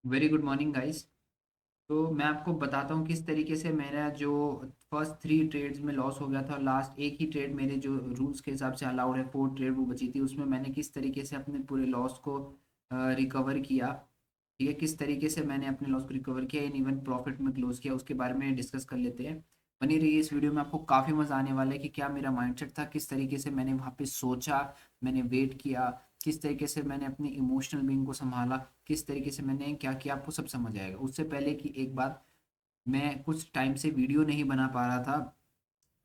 Very good morning guys. तो मैं आपको बताता हूँ किस तरीके से मेरा जो फर्स्ट थ्री ट्रेड्स में लॉस हो गया था, लास्ट एक ही ट्रेड मेरे जो रूल्स के हिसाब से अलाउड है, फोर ट्रेड वो बची थी, उसमें मैंने किस तरीके से अपने पूरे लॉस को रिकवर किया। ठीक है, किस तरीके से मैंने अपने लॉस को रिकवर किया, इन इवन प्रॉफिट में क्लोज किया, उसके बारे में डिस्कस कर लेते हैं। बनी रही इस वीडियो में, आपको काफ़ी मज़ा आने वाला है कि क्या मेरा माइंडसेट था, किस तरीके से मैंने वहाँ पे सोचा, मैंने वेट किया, किस तरीके से मैंने अपनी इमोशनल बीइंग को संभाला, किस तरीके से मैंने क्या किया, आपको सब समझ आएगा। उससे पहले कि एक बात, मैं कुछ टाइम से वीडियो नहीं बना पा रहा था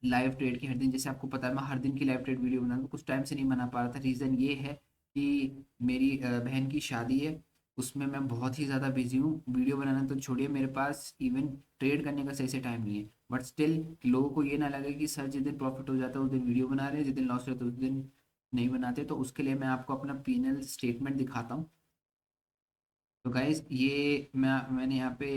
लाइव ट्रेड की हर दिन, जैसे आपको पता है मैं हर दिन की लाइव ट्रेड वीडियो बना रहा हूँ, कुछ टाइम से नहीं बना पा रहा था। रीज़न ये है कि मेरी बहन की शादी है, उसमें मैं बहुत ही ज़्यादा बिजी हूँ। वीडियो बनाना तो छोड़िए, मेरे पास इवन ट्रेड करने का सही से टाइम नहीं है। बट स्टिल लोगों को ये ना लगे कि सर जिस दिन प्रॉफिट हो जाता है उस दिन वीडियो बना रहे हैं, जिस दिन लॉस रहता है उस दिन नहीं बनाते। तो उसके लिए मैं आपको अपना पीएनएल स्टेटमेंट दिखाता हूँ। तो गाइज ये मैंने यहाँ पे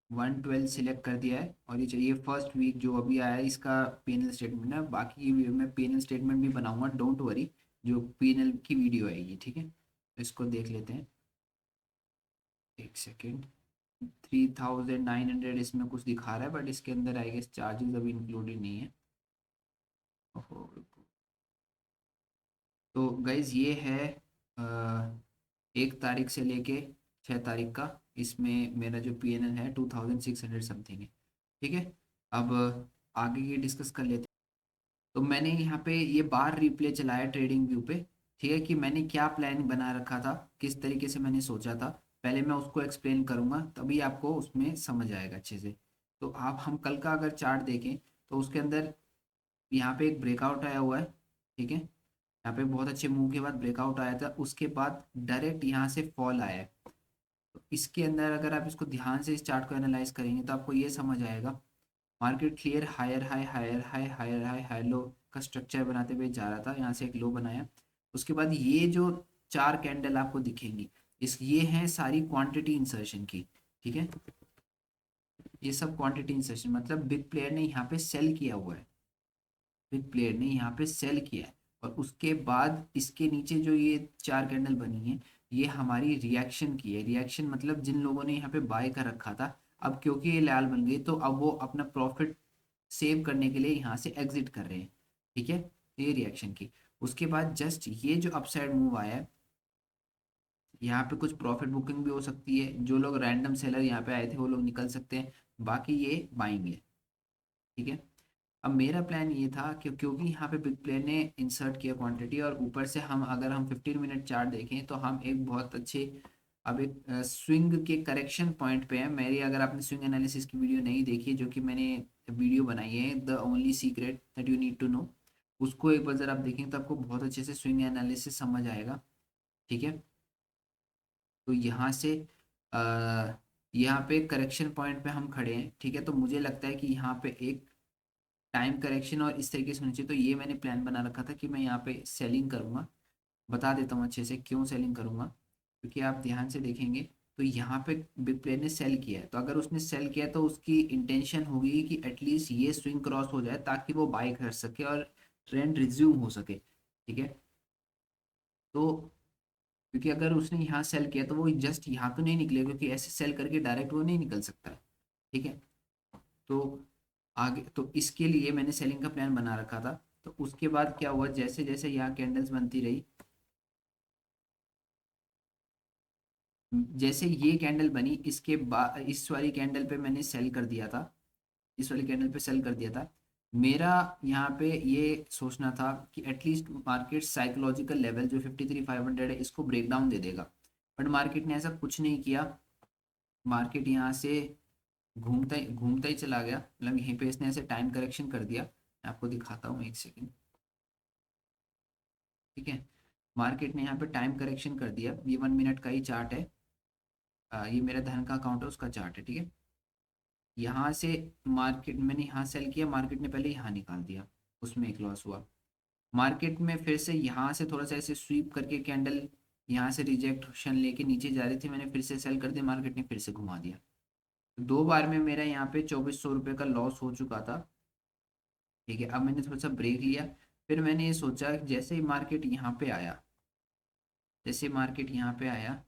112 सिलेक्ट कर दिया है, और ये चाहिए फर्स्ट वीक जो अभी आया है इसका पीएनएल स्टेटमेंट है। बाकी की वीडियो में पीएनएल स्टेटमेंट भी बनाऊंगा, डोंट वरी। जो पीएनएल की वीडियो आएगी, ठीक है, तो इसको देख लेते हैं। एक सेकेंड। 3900 इसमें कुछ दिखा रहा है, बट इसके अंदर आई गेस चार्जेस अभी इंक्लूडेड नहीं है। ओहो, रुको। तो गाइज ये है 1 तारीख से लेके 6 तारीख का, इसमें मेरा जो पीएनएल है 2600 समथिंग है। ठीक है, अब आगे की डिस्कस कर लेते हैं। तो मैंने यहाँ पे ये बार रिप्ले चलाया ट्रेडिंग व्यू पे। ठीक है, कि मैंने क्या प्लान बना रखा था, किस तरीके से मैंने सोचा था, पहले मैं उसको एक्सप्लेन करूंगा, तभी आपको उसमें समझ आएगा अच्छे से। तो आप हम कल का अगर चार्ट देखें तो उसके अंदर यहाँ पे एक ब्रेकआउट आया हुआ है। ठीक है, यहाँ पे बहुत अच्छे मूव के बाद ब्रेकआउट आया था, उसके बाद डायरेक्ट यहाँ से फॉल आया है। तो इसके अंदर अगर आप इसको ध्यान से इस चार्ट को एनालाइज करेंगे तो आपको ये समझ आएगा, market clear higher high higher high higher high high low का स्ट्रक्चर बनाते हुए जा रहा था, यहाँ से एक लो बनाया। उसके बाद ये जो चार कैंडल आपको दिखेंगी, इस ये हैं सारी क्वांटिटी इंसर्शन की। ठीक है, ये सब क्वांटिटी इंसर्शन मतलब बिग प्लेयर ने यहाँ पे सेल किया हुआ है, बिग प्लेयर ने यहाँ पे सेल किया है। और उसके बाद इसके नीचे जो ये चार कैंडल बनी है, ये हमारी रिएक्शन की है। रिएक्शन मतलब जिन लोगों ने यहाँ पे बाय कर रखा था, अब क्योंकि ये लाल बन गई तो अब वो अपना प्रॉफिट सेव करने के लिए यहाँ से एग्जिट कर रहे हैं। ठीक है, ये रिएक्शन की। उसके बाद जस्ट ये जो अपसाइड मूव आया है, यहाँ पे कुछ प्रॉफिट बुकिंग भी हो सकती है, जो लोग रैंडम सेलर यहाँ पे आए थे वो लोग निकल सकते हैं, बाकी ये बाइंग है। ठीक है, अब मेरा प्लान ये था कि क्योंकि यहाँ पे बिग प्लेयर ने इंसर्ट किया क्वांटिटी, और ऊपर से हम अगर हम 15 मिनट चार्ट देखें तो हम एक बहुत अच्छे, अब एक स्विंग के करेक्शन पॉइंट पे है। मेरी अगर आपने स्विंग एनालिसिस की वीडियो नहीं देखी है, जो कि मैंने वीडियो बनाई है the only secret that you need to know, उसको एक बार जरा आप देखेंगे तो आपको बहुत अच्छे से स्विंग एनालिसिस समझ आएगा। ठीक है, तो यहाँ से अ, यहाँ पे करेक्शन पॉइंट पे हम खड़े हैं। ठीक है, तो मुझे लगता है कि यहाँ पे एक टाइम करेक्शन और इस तरीके से होनी चाहिए। तो ये मैंने प्लान बना रखा था कि मैं यहाँ पे सेलिंग करूँगा। बता देता हूँ अच्छे से क्यों सेलिंग करूँगा, क्योंकि आप ध्यान से देखेंगे तो यहाँ पे बिग प्लेयर ने सेल किया है, तो अगर उसने सेल किया है तो उसकी इंटेंशन होगी कि एटलीस्ट ये स्विंग क्रॉस हो जाए ताकि वो बाय कर सके और ट्रेंड रिज्यूम हो सके। ठीक है, तो क्योंकि अगर उसने यहाँ सेल किया तो वो जस्ट यहाँ तो नहीं निकलेगा, क्योंकि ऐसे सेल करके डायरेक्ट वो नहीं निकल सकता है। ठीक है, तो आगे तो इसके लिए मैंने सेलिंग का प्लान बना रखा था। तो उसके बाद क्या हुआ, जैसे जैसे यहाँ कैंडल्स बनती रही, जैसे ये कैंडल बनी इसके बाद इस वाली कैंडल पे मैंने सेल कर दिया था, इस वाली कैंडल पे सेल कर दिया था। मेरा यहाँ पे ये सोचना था कि एटलीस्ट मार्केट साइकोलॉजिकल लेवल जो 53,500 है इसको ब्रेक डाउन दे देगा, बट मार्केट ने ऐसा कुछ नहीं किया। मार्केट यहाँ से घूमता ही चला गया, मतलब यहीं पे इसने ऐसे टाइम करेक्शन कर दिया। मैं आपको दिखाता हूँ, एक सेकेंड। ठीक है, मार्केट ने यहाँ पे टाइम करेक्शन कर दिया, ये 1 मिनट का ही चार्ट है। ये मेरा धन का अकाउंट है, उसका चार्ट है। ठीक है, यहाँ से मार्केट मैंने यहाँ सेल किया, मार्केट ने पहले यहाँ निकाल दिया, उसमें एक लॉस हुआ। मार्केट में फिर से यहाँ से थोड़ा सा ऐसे स्वीप करके कैंडल यहाँ से रिजेक्शन लेके नीचे जा रही थी, मैंने फिर से सेल कर दिया, मार्केट ने फिर से घुमा दिया। तो 2 बार में मेरा यहाँ पे 2400 रुपये का लॉस हो चुका था। ठीक है, अब मैंने थोड़ा सा ब्रेक लिया, फिर मैंने ये सोचा कि जैसे ही मार्केट यहाँ पे आया, जैसे मार्केट यहाँ पे आया,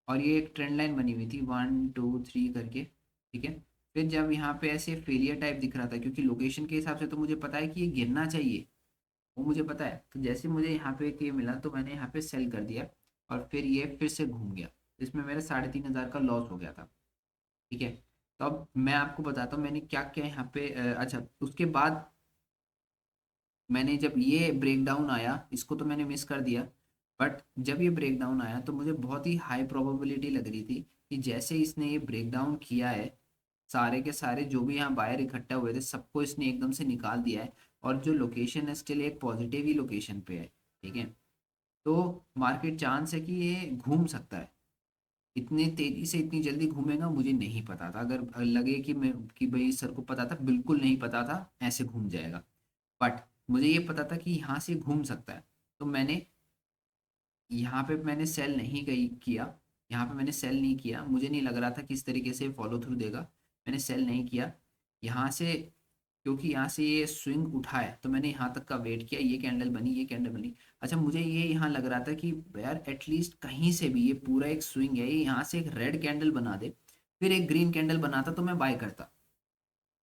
और ये एक ट्रेंड लाइन बनी हुई थी 1 2 3 करके, ठीक है। फिर जब यहाँ पे ऐसे फेलियर टाइप दिख रहा था, क्योंकि लोकेशन के हिसाब से तो मुझे पता है कि ये गिरना चाहिए, वो मुझे पता है, तो जैसे मुझे यहाँ पे ये मिला तो मैंने यहाँ पे सेल कर दिया, और फिर ये फिर से घूम गया। इसमें मेरा 3,500 का लॉस हो गया था, ठीक है। तो अब मैं आपको बताता हूँ मैंने क्या क्या यहाँ पे अच्छा, उसके बाद मैंने जब ये ब्रेक डाउन आया, इसको तो मैंने मिस कर दिया, बट जब ये ब्रेक डाउन आया तो मुझे बहुत ही हाई प्रोबेबिलिटी लग रही थी कि जैसे इसने ये ब्रेक डाउन किया है, सारे के सारे जो भी यहाँ बायर इकट्ठा हुए थे सबको इसने एकदम से निकाल दिया है, और जो लोकेशन है स्टिल एक पॉजिटिव ही लोकेशन पे है, ठीक है। तो मार्केट चांस है कि ये घूम सकता है, इतनी तेजी से इतनी जल्दी घूमेगा मुझे नहीं पता था। अगर लगे कि मैं कि भाई सर को पता था, बिल्कुल नहीं पता था ऐसे घूम जाएगा, बट मुझे ये पता था कि यहाँ से घूम सकता है। तो मैंने यहाँ पे मैंने सेल नहीं गई किया, यहाँ पे मैंने सेल नहीं किया, मुझे नहीं लग रहा था कि इस तरीके से फॉलो थ्रू देगा, मैंने सेल नहीं किया यहाँ से, क्योंकि यहाँ से ये स्विंग उठा है तो मैंने यहाँ तक का वेट किया, ये कैंडल बनी, ये कैंडल बनी। अच्छा, मुझे ये यहाँ लग रहा था कि यार एटलीस्ट कहीं से भी, ये पूरा एक स्विंग है, ये यहाँ से एक रेड कैंडल बना दे, फिर एक ग्रीन कैंडल बनाता तो मैं बाय करता,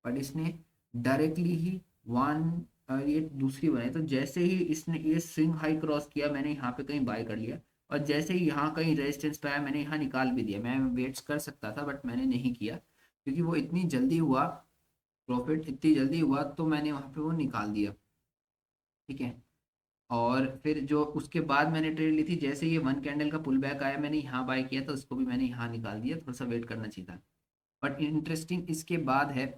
बट इसने डायरेक्टली ही वन, ये दूसरी बनाई, तो जैसे ही इसने ये स्विंग हाई क्रॉस किया मैंने यहाँ पे कहीं बाय कर लिया, और जैसे ही यहाँ कहीं रेजिस्टेंस पे आया मैंने यहाँ निकाल भी दिया। मैं वेट्स कर सकता था बट मैंने नहीं किया, क्योंकि वो इतनी जल्दी हुआ, प्रॉफिट इतनी जल्दी हुआ तो मैंने वहाँ पे वो निकाल दिया, ठीक है। और फिर जो उसके बाद मैंने ट्रेड ली थी, जैसे ये वन कैंडल का पुल बैक आया मैंने यहाँ बाय किया, तो उसको भी मैंने यहाँ निकाल दिया, थोड़ा सा वेट करना चाहिए था। बट इंटरेस्टिंग इसके बाद है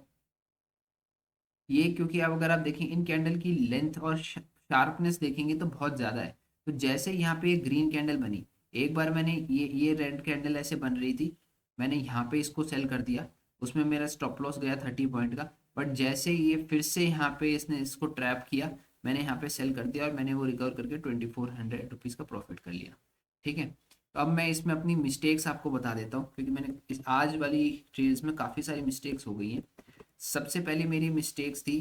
ये, क्योंकि अब अगर आप देखें इन कैंडल की लेंथ और शार्पनेस देखेंगे तो बहुत ज़्यादा है। तो जैसे यहाँ पे ये ग्रीन कैंडल बनी, एक बार मैंने ये रेड कैंडल ऐसे बन रही थी, मैंने यहाँ पे इसको सेल कर दिया, उसमें मेरा स्टॉप लॉस गया 30 पॉइंट का। बट जैसे ये फिर से यहाँ पे इसने इसको ट्रैप किया, मैंने यहाँ पे सेल कर दिया, और मैंने वो रिकवर करके 2,400 रुपीज़ का प्रॉफिट कर लिया, ठीक है। तो अब मैं इसमें अपनी मिस्टेक्स आपको बता देता हूँ, क्योंकि मैंने इस आज वाली ट्रेड्स में काफ़ी सारी मिस्टेक्स हो गई हैं। सबसे पहले मेरी मिस्टेक्स थी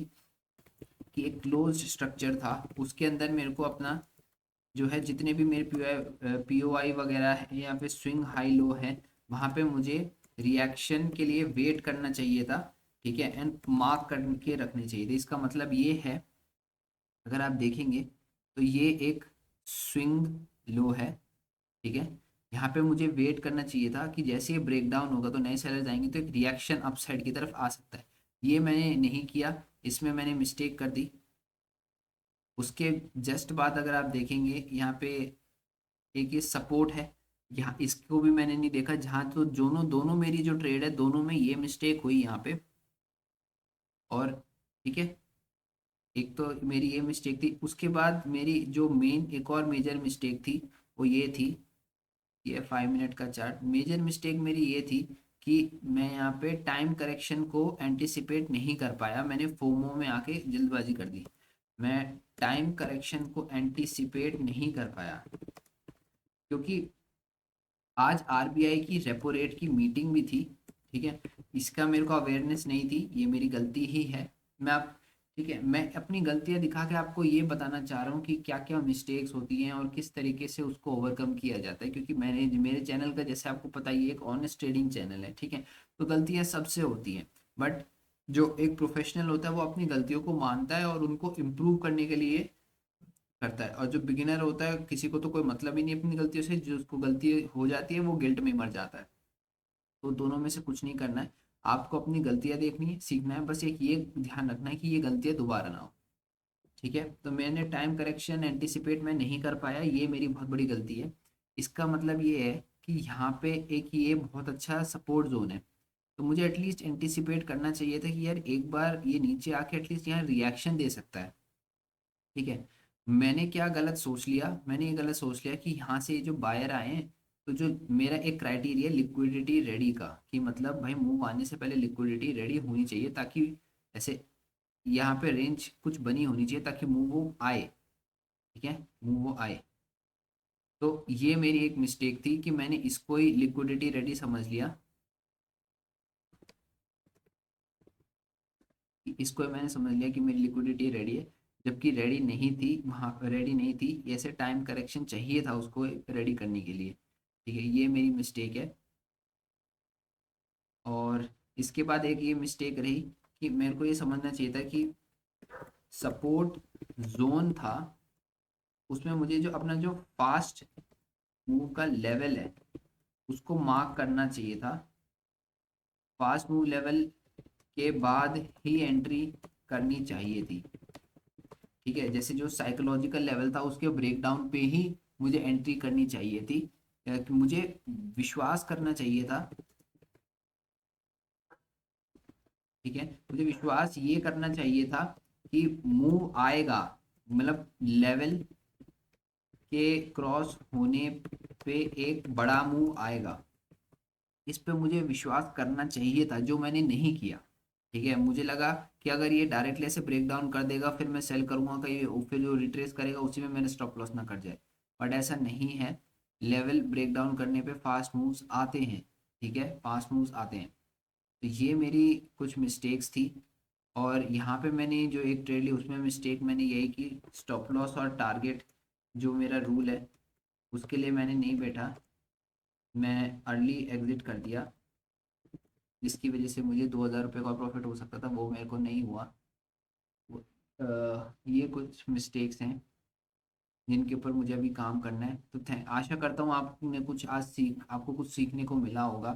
कि एक क्लोज स्ट्रक्चर था, उसके अंदर मेरे को अपना जो है जितने भी मेरे पीओआई वगैरह है या फिर स्विंग हाई लो है, वहाँ पे मुझे रिएक्शन के लिए वेट करना चाहिए था, ठीक है, एंड मार्क करके रखने चाहिए थे। इसका मतलब ये है, अगर आप देखेंगे तो ये एक स्विंग लो है, ठीक है। यहाँ पे मुझे वेट करना चाहिए था कि जैसे ये ब्रेक डाउन होगा तो नए सेलर्स आएंगे तो एक रिएक्शन अपसाइड की तरफ आ सकता है, ये मैंने नहीं किया, इसमें मैंने मिस्टेक कर दी। उसके जस्ट बाद अगर आप देखेंगे यहाँ पे एक ये सपोर्ट है, यहाँ इसको भी मैंने नहीं देखा, जहाँ तो दोनों दोनों मेरी जो ट्रेड है दोनों में ये मिस्टेक हुई यहाँ पे। और ठीक है, एक तो मेरी ये मिस्टेक थी, उसके बाद मेरी जो मेन एक और मेजर मिस्टेक थी वो ये थी, ये 5 मिनट का चार्ट, मेजर मिस्टेक मेरी ये थी कि मैं यहाँ पे टाइम करेक्शन को एंटिसिपेट नहीं कर पाया, मैंने फोमो में आके जल्दबाजी कर दी, मैं टाइम करेक्शन को एंटिसिपेट नहीं कर पाया, क्योंकि आज आरबीआई की रेपो रेट की मीटिंग भी थी, ठीक है। इसका मेरे को अवेयरनेस नहीं थी, ये मेरी गलती ही है। मैं आप ठीक है, मैं अपनी गलतियां दिखा के आपको ये बताना चाह रहा हूँ कि क्या क्या मिस्टेक्स होती हैं और किस तरीके से उसको ओवरकम किया जाता है, क्योंकि मैंने मेरे चैनल का जैसे आपको पता ही है एक ऑनेस्ट ट्रेडिंग चैनल है, ठीक है। तो गलतियां सबसे होती हैं, बट जो एक प्रोफेशनल होता है वो अपनी गलतियों को मानता है और उनको इम्प्रूव करने के लिए करता है, और जो बिगिनर होता है किसी को तो कोई मतलब ही नहीं अपनी गलतियों से, जो उसको गलती हो जाती है वो गिल्ट में मर जाता है। तो दोनों में से कुछ नहीं करना है, आपको अपनी गलतियां देखनी है, सीखना है, बस एक ये ध्यान रखना है कि ये गलतियां दोबारा ना हो, ठीक है। तो मैंने टाइम करेक्शन एंटिसिपेट मैं नहीं कर पाया, ये मेरी बहुत बड़ी गलती है। इसका मतलब ये है कि यहाँ पे एक ये बहुत अच्छा सपोर्ट जोन है, तो मुझे एटलीस्ट एंटिसिपेट करना चाहिए था कि यार एक बार ये नीचे आके एटलीस्ट यहाँ रिएक्शन दे सकता है, ठीक है। मैंने क्या गलत सोच लिया, मैंने ये गलत सोच लिया कि यहाँ से जो बायर आए हैं, तो जो मेरा एक क्राइटेरिया लिक्विडिटी रेडी का, कि मतलब भाई मूव आने से पहले लिक्विडिटी रेडी होनी चाहिए, ताकि ऐसे यहाँ पे रेंज कुछ बनी होनी चाहिए ताकि मूव वो आए, ठीक है, मूव वो आए। तो ये मेरी एक मिस्टेक थी कि मैंने इसको ही लिक्विडिटी रेडी समझ लिया, कि इसको मैंने समझ लिया कि मेरी लिक्विडिटी रेडी है, जबकि रेडी नहीं थी, वहाँ रेडी नहीं थी, ऐसे टाइम करेक्शन चाहिए था उसको रेडी करने के लिए, ठीक है, ये मेरी मिस्टेक है। और इसके बाद एक ये मिस्टेक रही कि मेरे को ये समझना चाहिए था कि सपोर्ट जोन था, उसमें मुझे जो अपना जो फास्ट मूव का लेवल है उसको मार्क करना चाहिए था। फास्ट मूव लेवल के बाद ही एंट्री करनी चाहिए थी। ठीक है, जैसे जो साइकोलॉजिकल लेवल था उसके ब्रेकडाउन पे ही मुझे एंट्री करनी चाहिए थी। कि मुझे विश्वास करना चाहिए था। ठीक है, मुझे विश्वास ये करना चाहिए था कि मूव आएगा, मतलब लेवल के क्रॉस होने पे एक बड़ा मूव आएगा। इस पे मुझे विश्वास करना चाहिए था, जो मैंने नहीं किया। ठीक है, मुझे लगा कि अगर ये डायरेक्टली ऐसे ब्रेक डाउन कर देगा फिर मैं सेल करूंगा, कहीं फिर जो रिट्रेस करेगा उसी में मेरा स्टॉप लॉस ना कर जाए। बट ऐसा नहीं है, लेवल ब्रेक डाउन करने पे फास्ट मूव्स आते हैं। ठीक है, फास्ट मूव्स आते हैं। तो ये मेरी कुछ मिस्टेक्स थी। और यहाँ पे मैंने जो एक ट्रेड ली उसमें मिस्टेक मैंने यही की, स्टॉप लॉस और टारगेट जो मेरा रूल है उसके लिए मैंने नहीं बैठा, मैं अर्ली एग्जिट कर दिया, जिसकी वजह से मुझे 2,000 रुपये का प्रॉफिट हो सकता था, वो मेरे को नहीं हुआ। ये कुछ मिस्टेक्स हैं जिनके ऊपर मुझे अभी काम करना है। तो आशा करता हूँ आपने कुछ आज आपको कुछ सीखने को मिला होगा।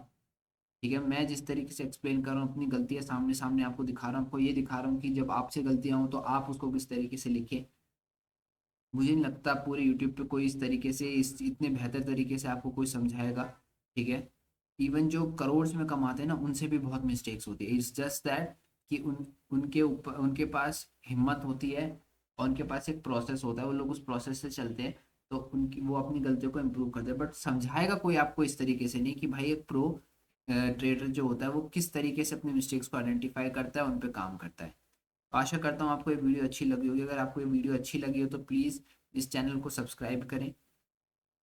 ठीक है, मैं जिस तरीके से एक्सप्लेन कर रहा हूँ अपनी गलतियाँ सामने सामने आपको दिखा रहा हूँ, आपको ये दिखा रहा हूँ कि जब आपसे गलतियाँ हो तो आप उसको किस तरीके से लिखें। मुझे नहीं लगता पूरे यूट्यूब पे कोई इस तरीके से इस इतने बेहतर तरीके से आपको कोई समझाएगा। ठीक है, इवन जो करोड़ में कमाते हैं ना उनसे भी बहुत मिस्टेक्स होती है। इट्स जस्ट दैट कि उनके ऊपर उनके पास हिम्मत होती है और उनके पास एक प्रोसेस होता है, वो लोग उस प्रोसेस से चलते हैं, तो उनकी वो अपनी गलतियों को इम्प्रूव करते हैं। बट समझाएगा कोई आपको इस तरीके से नहीं कि भाई एक प्रो ट्रेडर जो होता है वो किस तरीके से अपने मिस्टेक्स को आइडेंटिफाई करता है, उन पे काम करता है। आशा करता हूँ आपको ये वीडियो अच्छी लगी होगी। अगर आपको ये वीडियो अच्छी लगी हो तो प्लीज़ इस चैनल को सब्सक्राइब करें।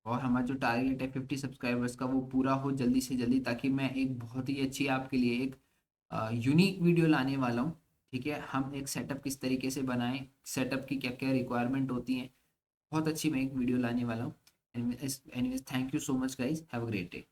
और हमारा जो टारगेट है 50 सब्सक्राइबर्स का वो पूरा हो जल्दी से जल्दी, ताकि मैं एक बहुत ही अच्छी आपके लिए एक यूनिक वीडियो लाने वाला हूँ। ठीक है, हम एक सेटअप किस तरीके से बनाएं, सेटअप की क्या क्या रिक्वायरमेंट होती हैं, बहुत अच्छी मैं एक वीडियो लाने वाला हूँ। Anyways thank you so much guys, have a great day.